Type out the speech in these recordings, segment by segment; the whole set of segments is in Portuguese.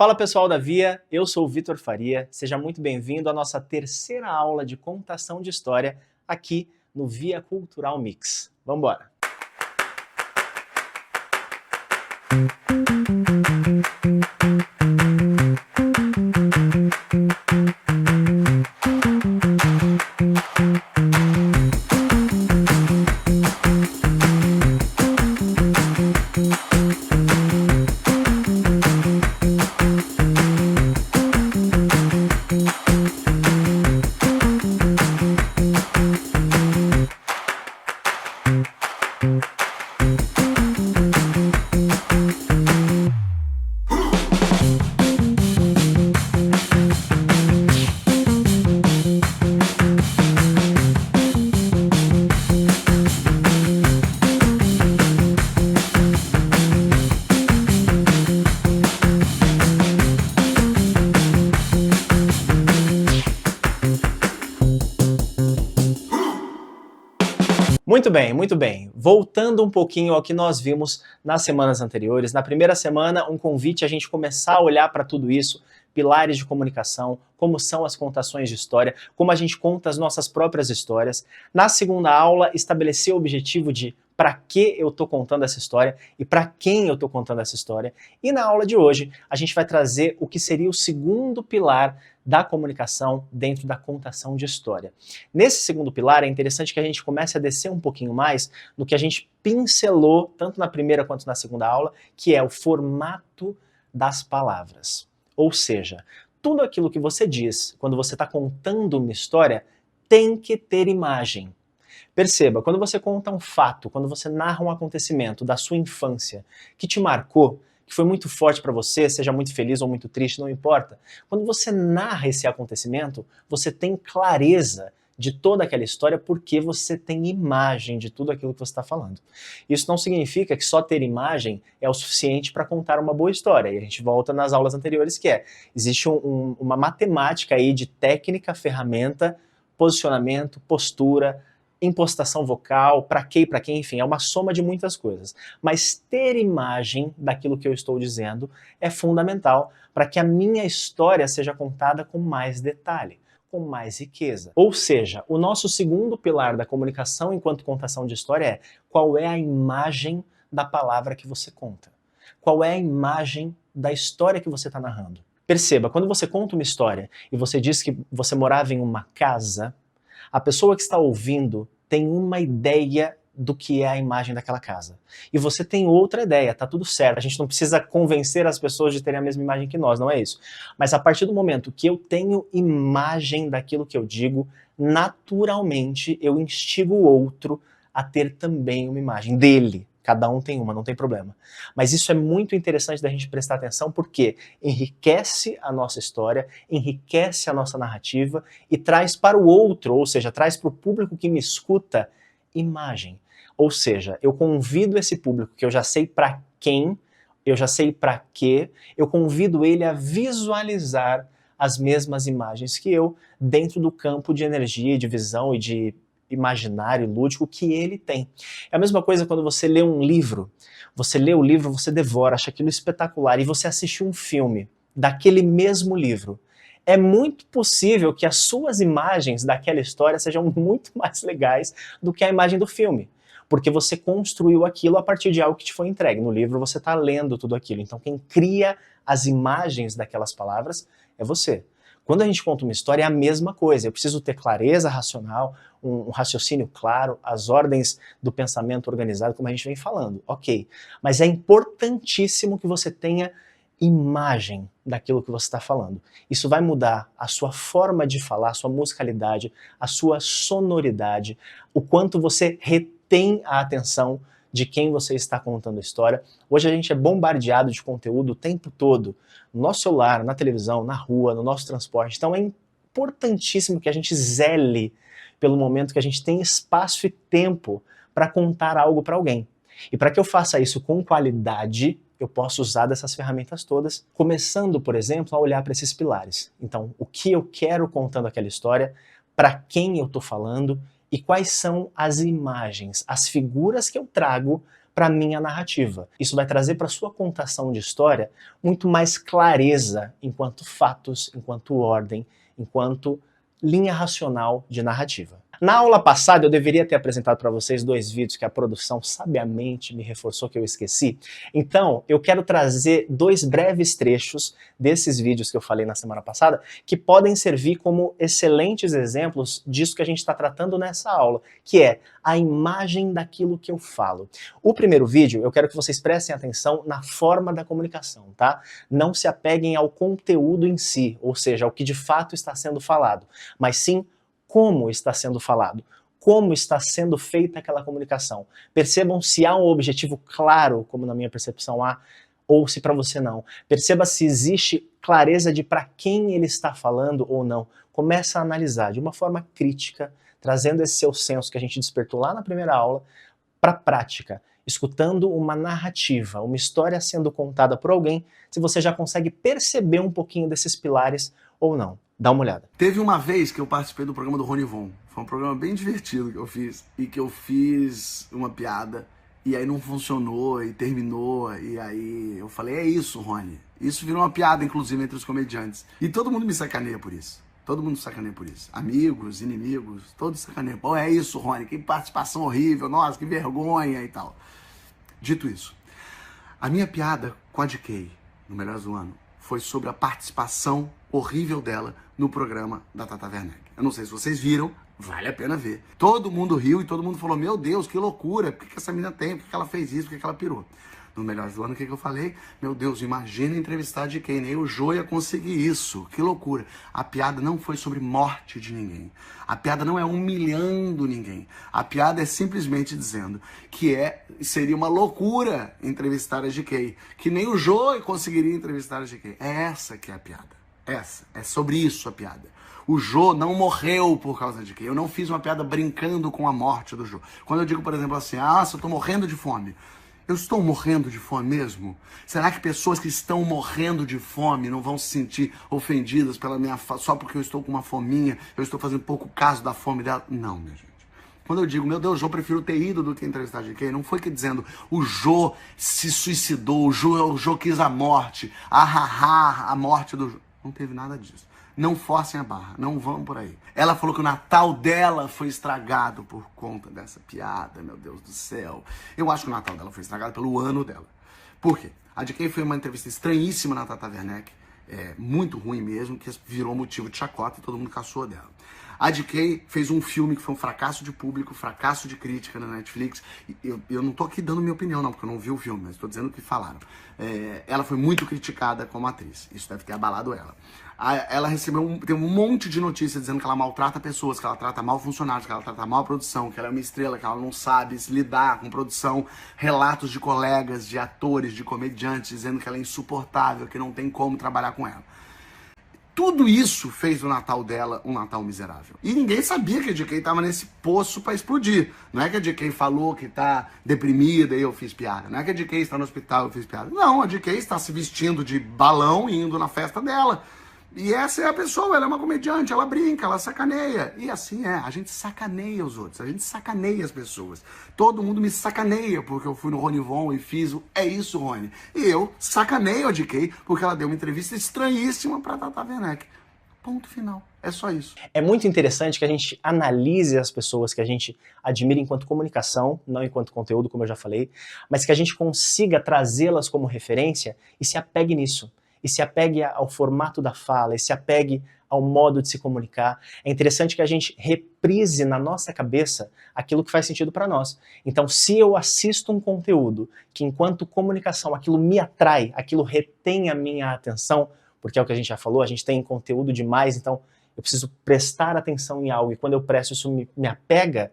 Fala pessoal da Via, eu sou o Vitor Faria, seja muito bem-vindo à nossa terceira aula de contação de história aqui no Via Cultural Mix. Vamos embora! Muito bem, muito bem. Voltando um pouquinho ao que nós vimos nas semanas anteriores. Na primeira semana, um convite a gente começar a olhar para tudo isso, pilares de comunicação, como são as contações de história, como a gente conta as nossas próprias histórias. Na segunda aula, estabelecer o objetivo de para que eu estou contando essa história e para quem eu estou contando essa história. E na aula de hoje, a gente vai trazer o que seria o segundo pilar da comunicação dentro da contação de história. Nesse segundo pilar, é interessante que a gente comece a descer um pouquinho mais no que a gente pincelou, tanto na primeira quanto na segunda aula, que é o formato das palavras. Ou seja, tudo aquilo que você diz quando você está contando uma história tem que ter imagem. Perceba, quando você conta um fato, quando você narra um acontecimento da sua infância que te marcou, que foi muito forte para você, seja muito feliz ou muito triste, não importa. Quando você narra esse acontecimento, você tem clareza de toda aquela história porque você tem imagem de tudo aquilo que você está falando. Isso não significa que só ter imagem é o suficiente para contar uma boa história. E a gente volta nas aulas anteriores existe uma matemática aí de técnica, ferramenta, posicionamento, postura, impostação vocal, para quê e para quem, enfim, é uma soma de muitas coisas. Mas ter imagem daquilo que eu estou dizendo é fundamental para que a minha história seja contada com mais detalhe, com mais riqueza. Ou seja, o nosso segundo pilar da comunicação enquanto contação de história é qual é a imagem da palavra que você conta? Qual é a imagem da história que você está narrando? Perceba, quando você conta uma história e você diz que você morava em uma casa, a pessoa que está ouvindo tem uma ideia do que é a imagem daquela casa. E você tem outra ideia, tá tudo certo. A gente não precisa convencer as pessoas de terem a mesma imagem que nós, não é isso. Mas a partir do momento que eu tenho imagem daquilo que eu digo, naturalmente eu instigo o outro a ter também uma imagem dele. Cada um tem uma, não tem problema. Mas isso é muito interessante da gente prestar atenção porque enriquece a nossa história, enriquece a nossa narrativa e traz para o outro, ou seja, traz para o público que me escuta, imagem. Ou seja, eu convido esse público que eu já sei para quem, eu já sei para quê, eu convido ele a visualizar as mesmas imagens que eu dentro do campo de energia, de visão e de imaginário lúdico que ele tem. É a mesma coisa quando você lê um livro. Você lê o livro, você devora, acha aquilo espetacular e você assiste um filme daquele mesmo livro. É muito possível que as suas imagens daquela história sejam muito mais legais do que a imagem do filme. Porque você construiu aquilo a partir de algo que te foi entregue. No livro você está lendo tudo aquilo. Então quem cria as imagens daquelas palavras é você. Quando a gente conta uma história é a mesma coisa. Eu preciso ter clareza racional, um raciocínio claro, as ordens do pensamento organizado, como a gente vem falando. Ok, mas é importantíssimo que você tenha imagem daquilo que você está falando. Isso vai mudar a sua forma de falar, a sua musicalidade, a sua sonoridade, o quanto você retém a atenção de quem você está contando a história. Hoje a gente é bombardeado de conteúdo o tempo todo, no nosso celular, na televisão, na rua, no nosso transporte. Então é importantíssimo que a gente zele pelo momento que a gente tem espaço e tempo para contar algo para alguém. E para que eu faça isso com qualidade, eu posso usar dessas ferramentas todas, começando, por exemplo, a olhar para esses pilares. Então, o que eu quero contando aquela história, para quem eu estou falando e quais são as imagens, as figuras que eu trago para a minha narrativa. Isso vai trazer para a sua contação de história muito mais clareza enquanto fatos, enquanto ordem, enquanto linha racional de narrativa. Na aula passada eu deveria ter apresentado para vocês 2 vídeos que a produção sabiamente me reforçou que eu esqueci. Então eu quero trazer 2 breves trechos desses vídeos que eu falei na semana passada que podem servir como excelentes exemplos disso que a gente está tratando nessa aula, que é a imagem daquilo que eu falo. O primeiro vídeo eu quero que vocês prestem atenção na forma da comunicação, tá? Não se apeguem ao conteúdo em si, ou seja, ao que de fato está sendo falado, mas sim como está sendo falado, como está sendo feita aquela comunicação. Percebam se há um objetivo claro, como na minha percepção há, ou se para você não. Perceba se existe clareza de para quem ele está falando ou não. Começa a analisar de uma forma crítica, trazendo esse seu senso que a gente despertou lá na primeira aula, para a prática, escutando uma narrativa, uma história sendo contada por alguém, se você já consegue perceber um pouquinho desses pilares ou não. Dá uma olhada. Teve uma vez que eu participei do programa do Rony Von. Foi um programa bem divertido que eu fiz. E que eu fiz uma piada. E aí não funcionou e terminou. E aí eu falei, é isso, Rony. Isso virou uma piada, inclusive, entre os comediantes. E todo mundo me sacaneia por isso. Todo mundo sacaneia por isso. Amigos, inimigos, todos sacaneiam. Pô, é isso, Rony. Que participação horrível. Nossa, que vergonha e tal. Dito isso, a minha piada com a DK, no Melhores do Ano, foi sobre a participação horrível dela no programa da Tata Werneck. Eu não sei se vocês viram, vale a pena ver. Todo mundo riu e todo mundo falou, meu Deus, que loucura, por que essa menina tem, por que ela fez isso, por que ela pirou? No Melhores do Ano, o que eu falei? Meu Deus, imagina entrevistar de quem? Nem o Jô ia conseguir isso, que loucura. A piada não foi sobre morte de ninguém. A piada não é humilhando ninguém. A piada é simplesmente dizendo que seria uma loucura entrevistar a GK, que nem o Jô conseguiria entrevistar a GK. É essa que é a piada. É sobre isso a piada. O Jô não morreu por causa de quem? Eu não fiz uma piada brincando com a morte do Jô. Quando eu digo, por exemplo, assim, eu tô morrendo de fome. Eu estou morrendo de fome mesmo? Será que pessoas que estão morrendo de fome não vão se sentir ofendidas pela minha só porque eu estou com uma fominha, eu estou fazendo pouco caso da fome dela? Não, minha gente. Quando eu digo, meu Deus, Jô, prefiro ter ido do que entrevistar a GK, não foi que dizendo, o Jô se suicidou, o Jô quis a morte, a morte do Jô. Não teve nada disso. Não forcem a barra, não vão por aí. Ela falou que o Natal dela foi estragado por conta dessa piada, meu Deus do céu. Eu acho que o Natal dela foi estragado pelo ano dela. Por quê? A DK foi uma entrevista estranhíssima na Tata Werneck, muito ruim mesmo, que virou motivo de chacota e todo mundo caçou dela. A DK fez um filme que foi um fracasso de público, fracasso de crítica na Netflix. Eu não tô aqui dando minha opinião não, porque eu não vi o filme, mas tô dizendo o que falaram. Ela foi muito criticada como atriz, isso deve ter abalado ela. Ela tem um monte de notícias dizendo que ela maltrata pessoas, que ela trata mal funcionários, que ela trata mal a produção, que ela é uma estrela, que ela não sabe se lidar com produção, relatos de colegas, de atores, de comediantes, dizendo que ela é insuportável, que não tem como trabalhar com ela. Tudo isso fez o Natal dela um Natal miserável. E ninguém sabia que a DK tava nesse poço pra explodir. Não é que a DK falou que tá deprimida e eu fiz piada. Não é que a DK está no hospital e eu fiz piada. Não, a DK está se vestindo de balão e indo na festa dela. E essa é a pessoa, ela é uma comediante, ela brinca, ela sacaneia. E assim a gente sacaneia os outros, a gente sacaneia as pessoas. Todo mundo me sacaneia porque eu fui no Rony Von e fiz o É Isso, Rony. E eu sacaneio a DK porque ela deu uma entrevista estranhíssima pra Tata Werneck. Ponto final. É só isso. É muito interessante que a gente analise as pessoas que a gente admira enquanto comunicação, não enquanto conteúdo, como eu já falei, mas que a gente consiga trazê-las como referência e se apegue nisso. E se apegue ao formato da fala, e se apegue ao modo de se comunicar. É interessante que a gente reprise na nossa cabeça aquilo que faz sentido para nós. Então, se eu assisto um conteúdo que, enquanto comunicação, aquilo me atrai, aquilo retém a minha atenção, porque é o que a gente já falou, a gente tem conteúdo demais, então eu preciso prestar atenção em algo, e quando eu presto isso me apega,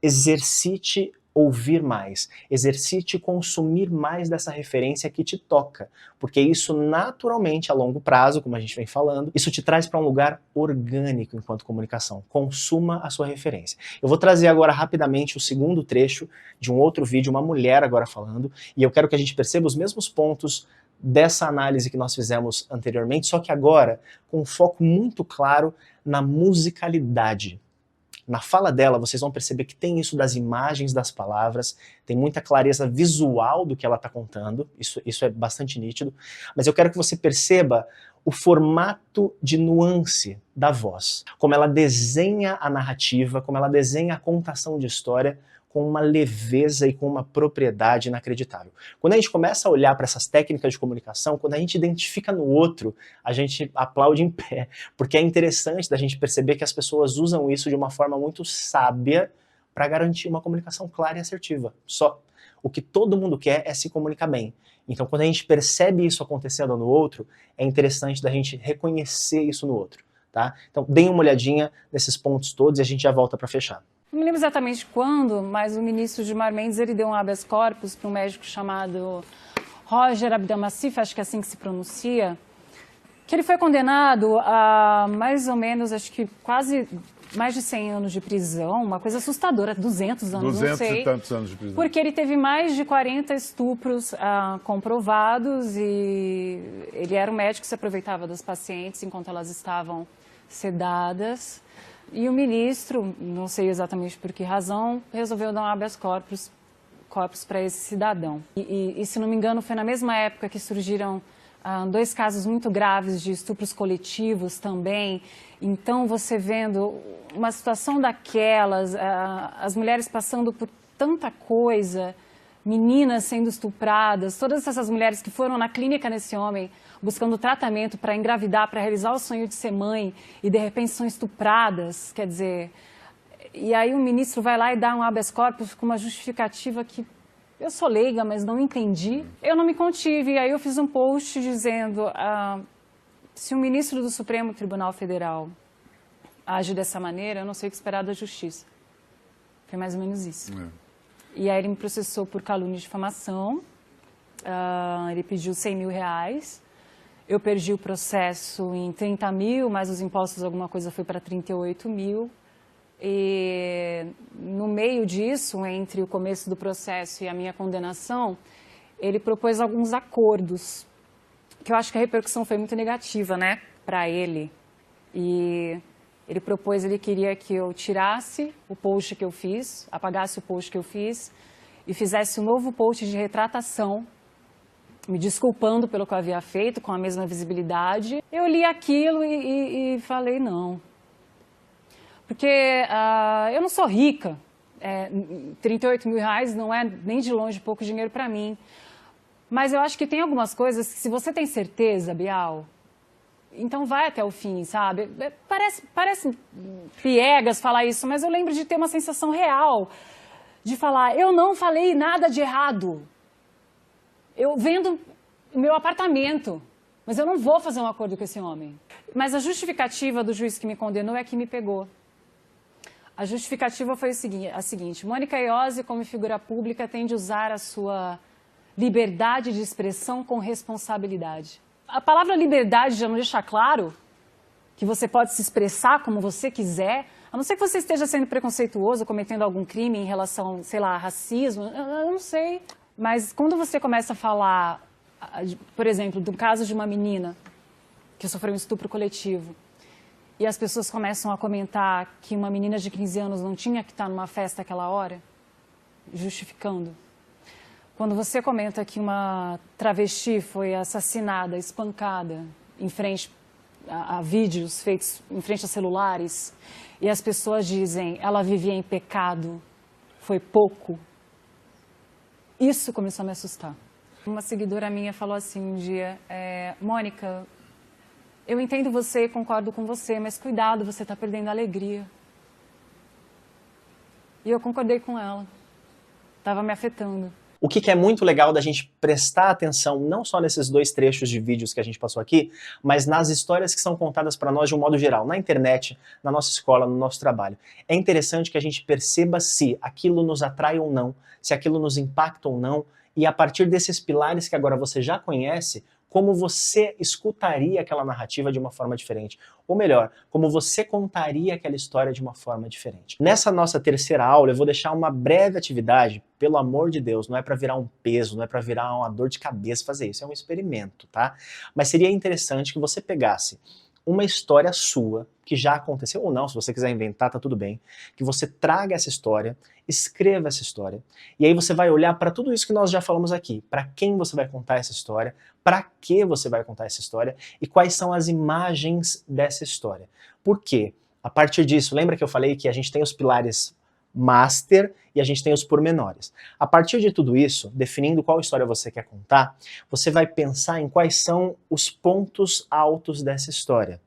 exercite ouvir mais, exercite consumir mais dessa referência que te toca, porque isso naturalmente a longo prazo, como a gente vem falando, isso te traz para um lugar orgânico enquanto comunicação. Consuma a sua referência. Eu vou trazer agora rapidamente o segundo trecho de um outro vídeo, uma mulher agora falando, e eu quero que a gente perceba os mesmos pontos dessa análise que nós fizemos anteriormente, só que agora com um foco muito claro na musicalidade. Na fala dela, vocês vão perceber que tem isso das imagens das palavras, tem muita clareza visual do que ela está contando, isso é bastante nítido, mas eu quero que você perceba o formato de nuance da voz, como ela desenha a narrativa, como ela desenha a contação de história com uma leveza e com uma propriedade inacreditável. Quando a gente começa a olhar para essas técnicas de comunicação, quando a gente identifica no outro, a gente aplaude em pé, porque é interessante da gente perceber que as pessoas usam isso de uma forma muito sábia para garantir uma comunicação clara e assertiva. Só. O que todo mundo quer é se comunicar bem. Então, quando a gente percebe isso acontecendo no outro, é interessante da gente reconhecer isso no outro, tá? Então, deem uma olhadinha nesses pontos todos e a gente já volta para fechar. Não me lembro exatamente quando, mas o ministro Gilmar Mendes ele deu um habeas corpus para um médico chamado Roger Abdelmassif, acho que é assim que se pronuncia, que ele foi condenado a mais ou menos, acho que quase mais de 100 anos de prisão, uma coisa assustadora, 200 anos, 200 não sei. e tantos anos de prisão. Porque ele teve mais de 40 estupros comprovados e ele era um médico que se aproveitava das pacientes enquanto elas estavam sedadas. E o ministro, não sei exatamente por que razão, resolveu dar um habeas corpus para esse cidadão. E, se não me engano, foi na mesma época que surgiram 2 casos muito graves de estupros coletivos também. Então, você vendo uma situação daquelas, as mulheres passando por tanta coisa, meninas sendo estupradas, todas essas mulheres que foram na clínica nesse homem buscando tratamento para engravidar, para realizar o sonho de ser mãe e de repente são estupradas, quer dizer... E aí o ministro vai lá e dá um habeas corpus com uma justificativa que eu sou leiga, mas não entendi. Eu não me contive, e aí eu fiz um post dizendo se o ministro do Supremo Tribunal Federal age dessa maneira, eu não sei o que esperar da justiça. Foi mais ou menos isso. E aí ele me processou por calúnia e difamação, ele pediu 100 mil reais, eu perdi o processo em 30 mil, mas os impostos, alguma coisa foi para 38 mil. E no meio disso, entre o começo do processo e a minha condenação, ele propôs alguns acordos, que eu acho que a repercussão foi muito negativa, né, para ele. E ele propôs, ele queria que eu tirasse o post que eu fiz, apagasse o post que eu fiz e fizesse um novo post de retratação, me desculpando pelo que eu havia feito, com a mesma visibilidade. Eu li aquilo e falei não. Porque eu não sou rica, 38 mil reais não é nem de longe pouco dinheiro para mim. Mas eu acho que tem algumas coisas que se você tem certeza, Bial, então vai até o fim, sabe? Parece piegas falar isso, mas eu lembro de ter uma sensação real, de falar, eu não falei nada de errado. Eu vendo o meu apartamento, mas eu não vou fazer um acordo com esse homem. Mas a justificativa do juiz que me condenou é que me pegou. A justificativa foi a seguinte, Mônica Iose, como figura pública, tem de usar a sua liberdade de expressão com responsabilidade. A palavra liberdade já não deixa claro que você pode se expressar como você quiser, a não ser que você esteja sendo preconceituoso, cometendo algum crime em relação, sei lá, a racismo, eu não sei. Mas quando você começa a falar, por exemplo, do caso de uma menina que sofreu um estupro coletivo, e as pessoas começam a comentar que uma menina de 15 anos não tinha que estar numa festa àquela hora, justificando. Quando você comenta que uma travesti foi assassinada, espancada, em frente a vídeos feitos em frente a celulares, e as pessoas dizem, ela vivia em pecado, foi pouco, isso começou a me assustar. Uma seguidora minha falou assim um dia, Mônica, eu entendo você e concordo com você, mas cuidado, você está perdendo a alegria. E eu concordei com ela. Estava me afetando. O que é muito legal da gente prestar atenção não só nesses 2 trechos de vídeos que a gente passou aqui, mas nas histórias que são contadas para nós de um modo geral, na internet, na nossa escola, no nosso trabalho. É interessante que a gente perceba se aquilo nos atrai ou não, se aquilo nos impacta ou não, e a partir desses pilares que agora você já conhece, como você escutaria aquela narrativa de uma forma diferente. Ou melhor, como você contaria aquela história de uma forma diferente. Nessa nossa terceira aula, eu vou deixar uma breve atividade, pelo amor de Deus, não é para virar um peso, não é para virar uma dor de cabeça fazer isso, é um experimento, tá? Mas seria interessante que você pegasse uma história sua, que já aconteceu ou não, se você quiser inventar, tá tudo bem, que você traga essa história, escreva essa história, e aí você vai olhar para tudo isso que nós já falamos aqui, para quem você vai contar essa história, para que você vai contar essa história, e quais são as imagens dessa história. Por quê? A partir disso, lembra que eu falei que a gente tem os pilares master e a gente tem os pormenores. A partir de tudo isso, definindo qual história você quer contar, você vai pensar em quais são os pontos altos dessa história.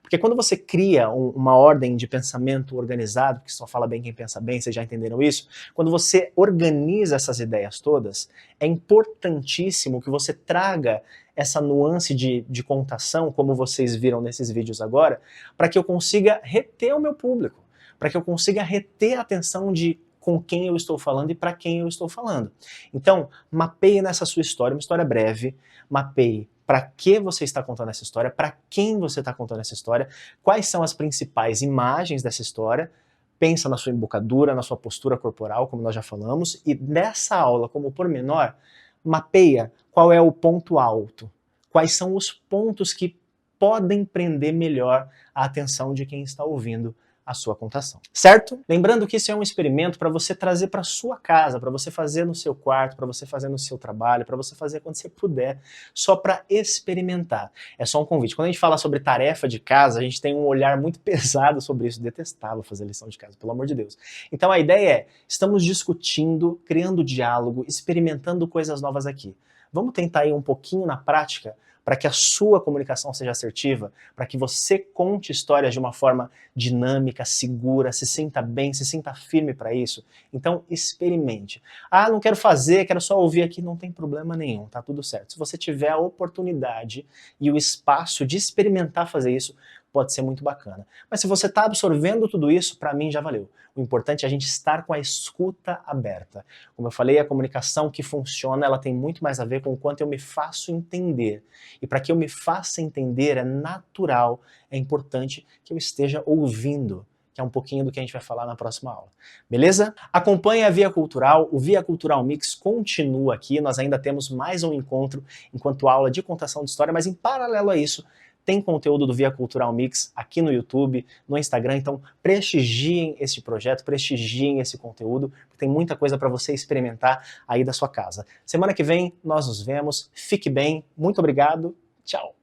Porque quando você cria uma ordem de pensamento organizado, que só fala bem quem pensa bem, vocês já entenderam isso? Quando você organiza essas ideias todas, é importantíssimo que você traga essa nuance de contação, como vocês viram nesses vídeos agora, para que eu consiga reter o meu público, para que eu consiga reter a atenção de com quem eu estou falando e para quem eu estou falando. Então, mapeie nessa sua história, uma história breve, mapeie para que você está contando essa história, para quem você está contando essa história, quais são as principais imagens dessa história, pensa na sua embocadura, na sua postura corporal, como nós já falamos, e nessa aula, como pormenor, mapeia qual é o ponto alto, quais são os pontos que podem prender melhor a atenção de quem está ouvindo a sua contação, certo? Lembrando que isso é um experimento para você trazer para sua casa, para você fazer no seu quarto, para você fazer no seu trabalho, para você fazer quando você puder, só para experimentar. É só um convite. Quando a gente fala sobre tarefa de casa, a gente tem um olhar muito pesado sobre isso. Detestava fazer lição de casa, pelo amor de Deus. Então a ideia é, estamos discutindo, criando diálogo, experimentando coisas novas aqui. Vamos tentar ir um pouquinho na prática para que a sua comunicação seja assertiva, para que você conte histórias de uma forma dinâmica, segura, se sinta bem, se sinta firme para isso. Então, experimente. Ah, não quero fazer, quero só ouvir aqui, não tem problema nenhum, tá tudo certo. Se você tiver a oportunidade e o espaço de experimentar fazer isso, pode ser muito bacana. Mas se você está absorvendo tudo isso, para mim já valeu. O importante é a gente estar com a escuta aberta. Como eu falei, a comunicação que funciona, ela tem muito mais a ver com o quanto eu me faço entender. E para que eu me faça entender, é natural, é importante que eu esteja ouvindo, que é um pouquinho do que a gente vai falar na próxima aula. Beleza? Acompanhe a Via Cultural, o Via Cultural Mix continua aqui, nós ainda temos mais um encontro enquanto aula de contação de história, mas em paralelo a isso, tem conteúdo do Via Cultural Mix aqui no YouTube, no Instagram, então prestigiem esse projeto, prestigiem esse conteúdo, porque tem muita coisa para você experimentar aí da sua casa. Semana que vem nós nos vemos, fique bem, muito obrigado, tchau!